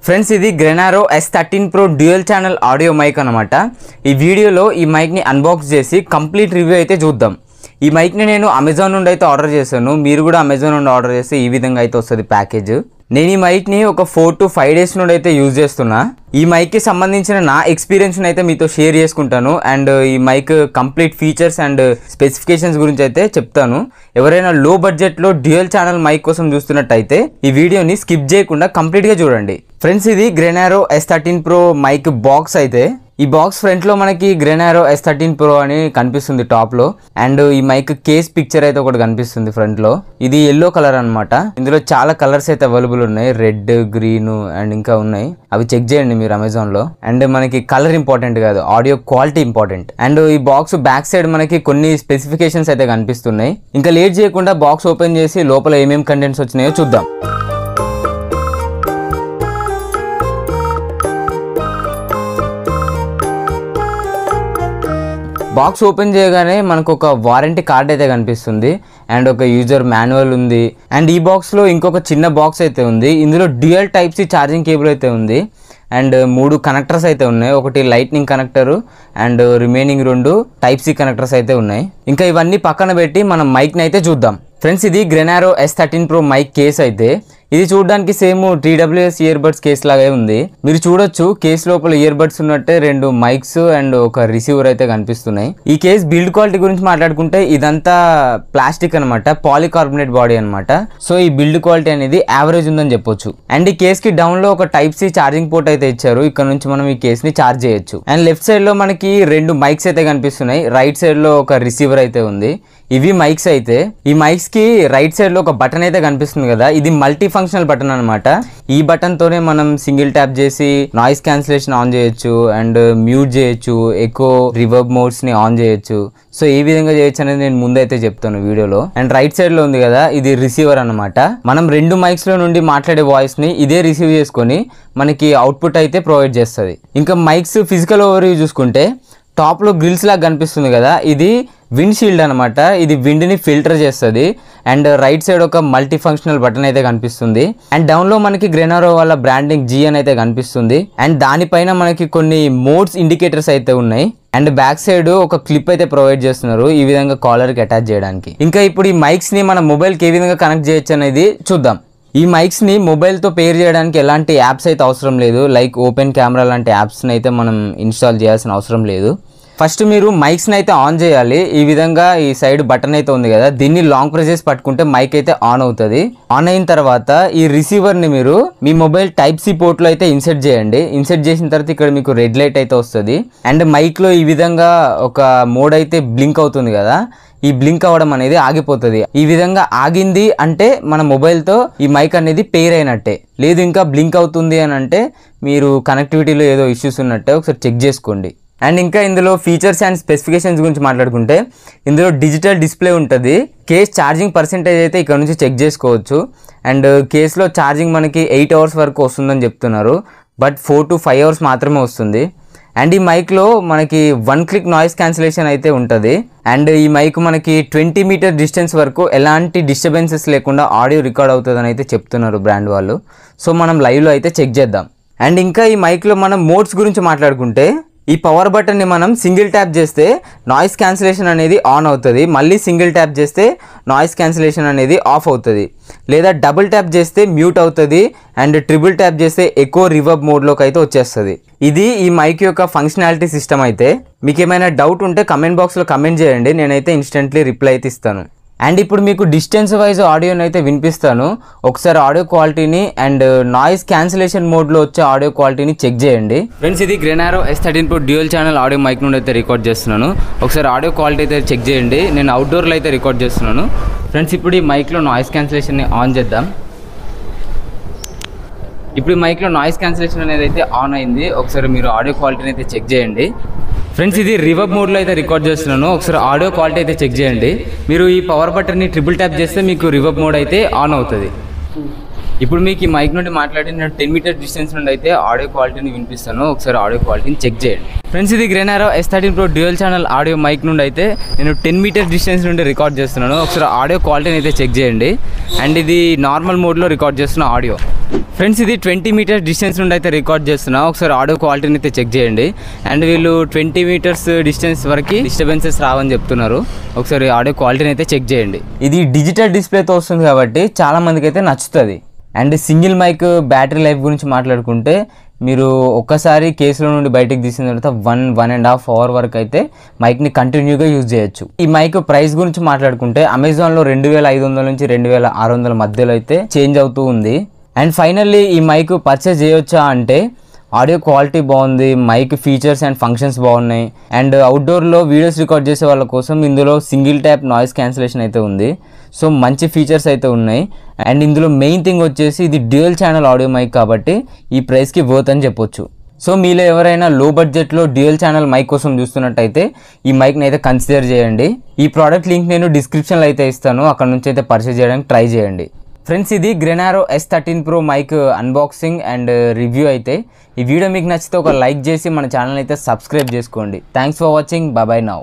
Friends ఇది గ్రెనారో S13 Pro dual channel audio mic అన్నమాట. ఈ వీడియోలో ఈ మైక్ ని అన్బాక్స్ చేసి కంప్లీట్ రివ్యూ అయితే చూద్దాం. ఈ మైక్ ని నేను అమెజాన్ నుండి అయితే ఆర్డర్ చేశాను. మీరు కూడా అమెజాన్ నుండి ఆర్డర్ చేస్తే ఈ విధంగా అయితే వస్తుంది ప్యాకేజ్. నేను ఈ మైక్ ని ఒక 4 to 5 days నుండి అయితే యూజ్ చేస్తున్నా. ఈ మైక్ కి సంబంధించిన నా ఎక్స్పీరియన్స్ అయితే మీతో షేర్ చేసుకుంటాను అండ్ ఈ mic complete features and specifications గురించి అయితే చెప్తాను. ఎవరైనా లో బడ్జెట్ లో డ్యూయల్ ఛానల్ మైక్ కోసం చూస్తున్నట్టయితే ఈ వీడియోని స్కిప్ చేయకుండా కంప్లీట్ గా చూడండి. ఫ్రెండ్స్ ఇది గ్రెనారో S13 Pro మైక్ బాక్స్ అయితే ఈ బాక్స్ ఫ్రంట్ లో మనకి గ్రెనారో S13 Pro అని కనిపిస్తుంది టాప్ లో అండ్ ఈ మైక్ కేస్ పిక్చర్ అయితే ఒకటి కనిపిస్తుంది ఫ్రంట్ లో. ఇది ఎల్లో కలర్ అన్నమాట. ఇందులో చాలా కలర్స్ అయితే అవైలబుల్ ఉన్నాయి, రెడ్, గ్రీన్ అండ్ ఇంకా ఉన్నాయి. అవి చెక్ చేయండి మీరు అమెజాన్ లో. అండ్ మనకి కలర్ ఇంపార్టెంట్ కాదు, ఆడియో క్వాలిటీ ఇంపార్టెంట్. అండ్ ఈ బాక్స్ బ్యాక్ సైడ్ మనకి కొన్ని స్పెసిఫికేషన్స్ అయితే కనిపిస్తున్నాయి. ఇంకా లేట్ చేయకుండా బాక్స్ ఓపెన్ చేసి లోపల ఏమేమి కంటెంట్స్ వచ్చినాయో చూద్దాం. బాక్స్ ఓపెన్ చేయగానే మనకు ఒక వారంటీ కార్డ్ అయితే కనిపిస్తుంది అండ్ ఒక యూజర్ మాన్యువల్ ఉంది. అండ్ ఈ బాక్స్లో ఇంకొక చిన్న బాక్స్ అయితే ఉంది. ఇందులో dual type C charging cable అయితే ఉంది అండ్ 3 కనెక్టర్స్ అయితే ఉన్నాయి. ఒకటి lightning connector and remaining 2 type C connectors అయితే ఉన్నాయి. ఇంకా ఇవన్నీ పక్కన పెట్టి మనం మైక్ని అయితే చూద్దాం. ఫ్రెండ్స్ ఇది గ్రెనారో S13 Pro మైక్ కేస్ అయితే ఇది చూడడానికి same TWS ear buds case లాగే ఉంది. మీరు చూడొచ్చు కేస్ లోపల ఇయర్ బడ్స్ ఉన్నట్టే 2 మైక్స్ అండ్ ఒక రిసీవర్ అయితే కనిపిస్తున్నాయి. ఈ కేస్ బిల్డ్ క్వాలిటీ గురించి మాట్లాడుకుంటే ఇదంతా ప్లాస్టిక్ అనమాట, పాలికార్బోనేట్ బాడీ అనమాట. సో ఈ బిల్డ్ క్వాలిటీ అనేది యావరేజ్ ఉందని చెప్పొచ్చు. అండ్ ఈ కేస్ కి డౌన్ లో ఒక టైప్ సి ఛార్జింగ్ పోర్ట్ అయితే ఇచ్చారు. ఇక్కడ నుంచి మనం ఈ కేస్ ని ఛార్జ్ చేయొచ్చు. అండ్ లెఫ్ట్ సైడ్ లో మనకి 2 మైక్స్ అయితే కనిపిస్తున్నాయి. రైట్ సైడ్ లో ఒక రిసీవర్ అయితే ఉంది. ఇవి మైక్స్ అయితే ఈ మైక్స్ కి రైట్ సైడ్ లో ఒక బటన్ అయితే కనిపిస్తుంది కదా, ఇది మల్టీ ఫంక్షనల్ బటన్ అనమాట. ఈ బటన్ తోనే మనం సింగిల్ ట్యాప్ చేసి నాయిస్ క్యాన్సిలేషన్ ఆన్ చేయొచ్చు అండ్ మ్యూట్ చేయొచ్చు, ఎకో, రివర్బ్ మోడ్స్ ని ఆన్ చేయొచ్చు. సో ఏ విధంగా చేయొచ్చు అనేది నేను ముందైతే చెప్తాను వీడియోలో. అండ్ రైట్ సైడ్ లో ఉంది కదా ఇది రిసీవర్ అనమాట. మనం 2 మైక్స్ లో నుండి మాట్లాడే వాయిస్ ని ఇదే రిసీవ్ చేసుకొని మనకి అవుట్పుట్ అయితే ప్రొవైడ్ చేస్తుంది. ఇంకా మైక్స్ ఫిజికల్ ఓవర్వ్యూ చూసుకుంటే టాప్ లో గ్రిల్స్ లాగా కనిపిస్తుంది కదా, ఇది విండ్ షీల్డ్ అనమాట. ఇది విండ్ ని ఫిల్టర్ చేస్తుంది. అండ్ రైట్ సైడ్ ఒక మల్టీ ఫంక్షనల్ బటన్ అయితే కనిపిస్తుంది. అండ్ డౌన్ లో మనకి గ్రెనారో వాళ్ళ బ్రాండింగ్ G అని అయితే కనిపిస్తుంది. అండ్ దానిపైన మనకి కొన్ని మోడ్స్ ఇండికేటర్స్ అయితే ఉన్నాయి. అండ్ బ్యాక్ సైడ్ ఒక క్లిప్ అయితే ప్రొవైడ్ చేస్తున్నారు ఈ విధంగా కాలర్ కి అటాచ్ చేయడానికి. ఇంకా ఇప్పుడు ఈ మైక్స్ ని మన మొబైల్ కి ఏ విధంగా కనెక్ట్ చేయొచ్చు అనేది చూద్దాం. ఈ మైక్స్ ని మొబైల్ తో పేర్ చేయడానికి ఎలాంటి యాప్స్ అయితే అవసరం లేదు. లైక్ ఓపెన్ కెమెరా లాంటి యాప్స్ ని అయితే మనం ఇన్స్టాల్ చేయాల్సిన అవసరం లేదు. ఫస్ట్ మీరు మైక్స్ ని అయితే ఆన్ చేయాలి. ఈ విధంగా ఈ సైడ్ బటన్ అయితే ఉంది కదా, దీన్ని లాంగ్ ప్రెస్ చేసి పట్టుకుంటే మైక్ అయితే ఆన్ అవుతుంది. ఆన్ అయిన తర్వాత ఈ రిసీవర్ ని మీరు మీ మొబైల్ టైప్ సి పోర్ట్ లో అయితే ఇన్సర్ట్ చేయండి. ఇన్సర్ట్ చేసిన తర్వాత ఇక్కడ మీకు రెడ్ లైట్ అయితే వస్తుంది. అండ్ మైక్ లో ఈ విధంగా ఒక మోడ్ అయితే బ్లింక్ అవుతుంది కదా, ఈ బ్లింక్ అవ్వడం అనేది ఆగిపోతుంది. ఈ విధంగా ఆగింది అంటే మన మొబైల్తో ఈ మైక్ అనేది పేర్ అయినట్టే. లేదు ఇంకా బ్లింక్ అవుతుంది అని అంటే మీరు కనెక్టివిటీలో ఏదో ఇష్యూస్ ఉన్నట్టే ఒకసారి చెక్ చేసుకోండి. అండ్ ఇంకా ఇందులో ఫీచర్స్ అండ్ స్పెసిఫికేషన్స్ గురించి మాట్లాడుకుంటే ఇందులో డిజిటల్ డిస్ప్లే ఉంటుంది. కేస్ ఛార్జింగ్ పర్సెంటేజ్ అయితే ఇక్కడ నుంచి చెక్ చేసుకోవచ్చు. అండ్ కేస్లో ఛార్జింగ్ మనకి 8 hours వరకు వస్తుందని చెప్తున్నారు, బట్ 4 to 5 hours మాత్రమే వస్తుంది. అండ్ ఈ మైక్లో మనకి 1 click నాయిస్ క్యాన్సిలేషన్ అయితే ఉంటుంది. అండ్ ఈ మైక్ మనకి 20 meter డిస్టెన్స్ వరకు ఎలాంటి డిస్టర్బెన్సెస్ లేకుండా ఆడియో రికార్డ్ అవుతుందని అయితే చెప్తున్నారు బ్రాండ్ వాళ్ళు. సో మనం లైవ్లో అయితే చెక్ చేద్దాం. అండ్ ఇంకా ఈ మైక్లో మనం మోడ్స్ గురించి మాట్లాడుకుంటే ఈ పవర్ బటన్ ని మనం సింగిల్ ట్యాప్ చేస్తే నాయిస్ క్యాన్సిలేషన్ అనేది ఆన్ అవుతుంది, మళ్ళీ సింగిల్ ట్యాప్ చేస్తే నాయిస్ క్యాన్సిలేషన్ అనేది ఆఫ్ అవుతుంది. లేదా డబుల్ ట్యాప్ చేస్తే మ్యూట్ అవుతుంది అండ్ ట్రిపుల్ ట్యాప్ చేస్తే ఎకో, రివర్బ్ మోడ్లోకి అయితే వచ్చేస్తుంది. ఇది ఈ మైక్ యొక్క ఫంక్షనాలిటీ సిస్టమ్ అయితే. మీకు ఏమైనా డౌట్ ఉంటే కమెంట్ బాక్స్లో కమెంట్ చేయండి, నేనైతే ఇన్స్టెంట్లీ రిప్లై అయితే ఇస్తాను. అండ్ ఇప్పుడు మీకు డిస్టెన్స్ వైజ్ ఆడియోని అయితే వినిపిస్తాను. ఒకసారి ఆడియో క్వాలిటీని అండ్ నాయిస్ క్యాన్సిలేషన్ మోడ్లో వచ్చే ఆడియో క్వాలిటీని చెక్ చేయండి. ఫ్రెండ్స్ ఇది గ్రెనారో S13 Pro dual channel audio mic నుండి అయితే రికార్డ్ చేస్తున్నాను. ఒకసారి ఆడియో క్వాలిటీ అయితే చెక్ చేయండి. నేను అవుట్డోర్లో అయితే రికార్డ్ చేస్తున్నాను. ఫ్రెండ్స్ ఇప్పుడు ఈ మైక్లో నాయిస్ క్యాన్సిలేషన్ని ఆన్ చేద్దాం. ఇప్పుడు ఈ మైక్లో నాయిస్ క్యాన్సిలేషన్ అనేది అయితే ఆన్ అయింది. ఒకసారి మీరు ఆడియో క్వాలిటీని అయితే చెక్ చేయండి. ఫ్రెండ్స్ ఇది రివర్బ్ మోడ్లో అయితే రికార్డ్ చేస్తున్నాను. ఒకసారి ఆడియో క్వాలిటీ అయితే చెక్ చేయండి. మీరు ఈ పవర్ బటన్ని ట్రిపుల్ ట్యాప్ చేస్తే మీకు రివర్బ్ మోడ్ అయితే ఆన్ అవుతుంది. ఇప్పుడు మీకు ఈ మైక్ నుండి మాట్లాడి నేను 10 meter డిస్టెన్స్ నుండి అయితే ఆడియో క్వాలిటీని వినిపిస్తాను. ఒకసారి ఆడియో క్వాలిటీని చెక్ చేయండి. ఫ్రెండ్స్ ఇది గ్రెనారో S13 Pro dual channel audio mic నుండి అయితే నేను 10 meter డిస్టెన్స్ నుండి రికార్డ్ చేస్తున్నాను. ఒకసారి ఆడియో క్వాలిటీని అయితే చెక్ చేయండి. అండ్ ఇది నార్మల్ మోడ్లో రికార్డ్ చేస్తున్న ఆడియో. ఫ్రెండ్స్ ఇది 20 మీటర్స్ డిస్టెన్స్ నుండి అయితే రికార్డ్ చేస్తున్నా. ఒకసారి ఆడియో క్వాలిటీని అయితే చెక్ చేయండి. అండ్ వీళ్ళు 20 మీటర్స్ డిస్టెన్స్ వరకు డిస్టర్బెన్సెస్ రావని చెప్తున్నారు. ఒకసారి ఆడియో క్వాలిటీని అయితే చెక్ చేయండి. ఇది డిజిటల్ డిస్ప్లేతో వస్తుంది కాబట్టి చాలా మందికి అయితే నచ్చుతుంది. And single mic battery life గురించి మాట్లాడుకుంటే మీరు ఒక్కసారి కేసులో నుండి బయటకు తీసిన తర్వాత 1.5 అవర్ వరకు అయితే మైక్ని కంటిన్యూగా యూజ్ చేయొచ్చు. ఈ మైక్ ప్రైస్ గురించి మాట్లాడుకుంటే అమెజాన్లో 2500 నుంచి 2600 మధ్యలో అయితే చేంజ్ అవుతూ ఉంది. అండ్ ఫైనల్లీ ఈ మైక్ పర్చేస్ చేయొచ్చా అంటే ఆడియో క్వాలిటీ బాగుంది, మైక్ ఫీచర్స్ అండ్ ఫంక్షన్స్ బాగున్నాయి. అండ్ అవుట్డోర్లో వీడియోస్ రికార్డ్ చేసే వాళ్ళ కోసం ఇందులో సింగిల్ ట్యాప్ నాయిస్ క్యాన్సిలేషన్ అయితే ఉంది. సో మంచి ఫీచర్స్ అయితే ఉన్నాయి. అండ్ ఇందులో మెయిన్ థింగ్ వచ్చేసి ఇది డ్యూయల్ ఛానల్ ఆడియో మైక్ కాబట్టి ఈ ప్రైస్కి వర్త్ అని చెప్పొచ్చు. సో మీలో ఎవరైనా లో బడ్జెట్లో డ్యూయల్ ఛానల్ మైక్ కోసం చూస్తున్నట్టయితే ఈ మైక్ని అయితే కన్సిడర్ చేయండి. ఈ ప్రోడక్ట్ లింక్ నేను డిస్క్రిప్షన్లో అయితే ఇస్తాను, అక్కడ నుంచి అయితే పర్చేస్ చేయడానికి ట్రై చేయండి. ఫ్రెండ్స్ ఇది గ్రెనారో S13 Pro mic unboxing and review అయితే. ఈ వీడియో మీకు నచ్చితే ఒక లైక్ చేసి మన ఛానల్ అయితే సబ్స్క్రైబ్ చేసుకోండి. Thanks for watching. Bye now.